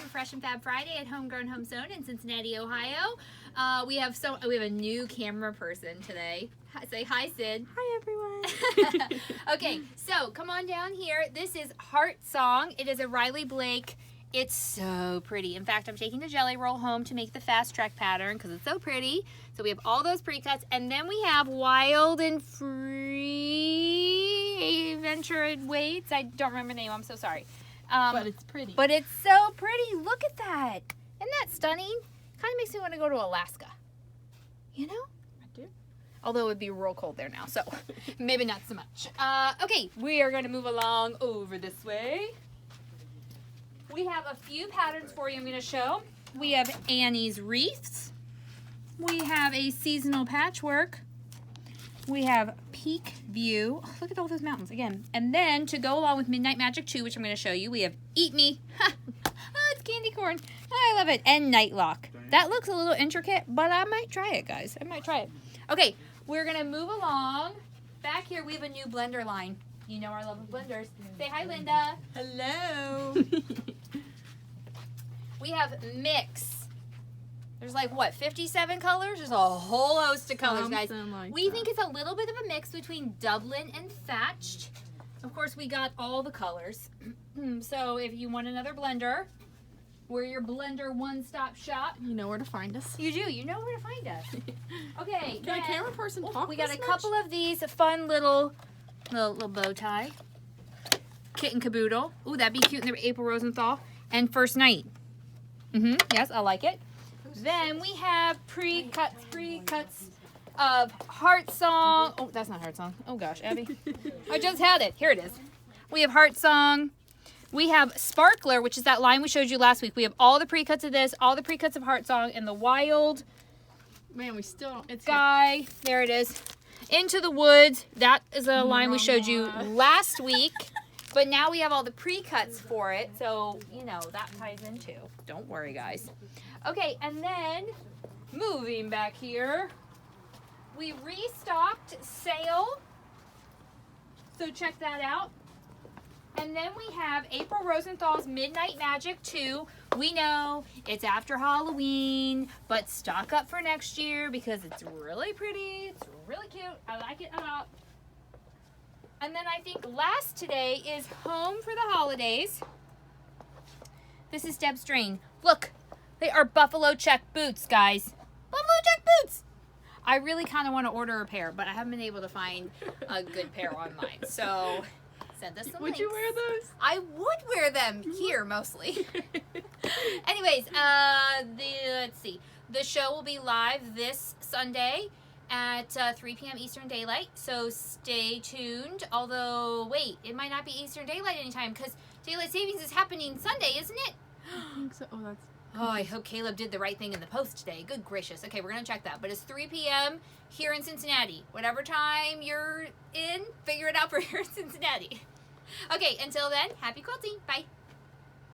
from Fresh and Fab Friday at HomeGrown HomeSewn in Cincinnati, Ohio. We have a new camera person today. Say hi, Sid. Hi, everyone. Okay, so come on down here. This is Heartsong. It is a Riley Blake. It's so pretty. In fact, I'm taking the jelly roll home to make the fast track pattern because it's so pretty. So we have all those precuts, and then we have Wild and Free Adventure Weights. I don't remember the name. I'm so sorry. But it's pretty. But it's so pretty. Look at that. Isn't that stunning? Kind of makes me want to go to Alaska. You know? I do. Although it would be real cold there now, so maybe not so much. Okay, we are going to move along over this way. We have a few patterns for you I'm going to show. We have Annie's Wreaths. We have a seasonal patchwork. We have Peak View. Oh, look at all those mountains again. And then to go along with Midnight Magic 2, which I'm going to show you, we have Eat Me. Oh, it's candy corn. Oh, I love it. And Nightlock. That looks a little intricate, but I might try it, guys. I might try it. Okay, we're going to move along. Back here, we have a new blender line. You know our love of blenders. Say hi, Linda. Hello. We have Mix. There's like, what, 57 colors? There's a whole host of colors, guys. Like We think it's a little bit of a mix between Dublin and Thatched. Of course, we got all the colors. So if you want another blender, we're your blender one-stop shop. You know where to find us. You do. You know where to find us. Okay. Can a camera person talk We got this a couple of these fun little bow tie. Kitten Caboodle. Ooh, that'd be cute in the April Rosenthal. And First Night. Yes, I like it. Then we have precuts of Heartsong. Oh, that's not Heartsong. Oh gosh, Abby. I just had it. Here it is. We have Heartsong. We have Sparkler, which is that line we showed you last week. We have all the precuts of this, all the precuts of Heartsong, and the Wild Man, we still. It's Guy. There it is. Into the Woods. That is a line we showed you last week. But now we have all the precuts for it, so, you know, that ties in too. Don't worry, guys. Okay, and then, moving back here, we restocked Sale. So check that out. And then we have April Rosenthal's Midnight Magic 2. We know it's after Halloween, but stock up for next year because it's really pretty. It's really cute. I like it a lot. And then I think last today is Home for the Holidays. This is Deb's Drain. Look, they are buffalo check boots, guys. Buffalo check boots! I really kind of want to order a pair, but I haven't been able to find a good pair online. So, send us some links. Would you wear those? I would wear them here, mostly. Anyways, let's see. The show will be live this Sunday at 3 p.m. Eastern Daylight, so stay tuned. Although, wait, it might not be Eastern Daylight anytime because Daylight Savings is happening Sunday, isn't it? I think so. Oh, that's. Oh, I hope Caleb did the right thing in the post today. Good gracious. Okay, we're going to check that. But it's 3 p.m. here in Cincinnati. Whatever time you're in, figure it out for here in Cincinnati. Okay, until then, happy quilting. Bye.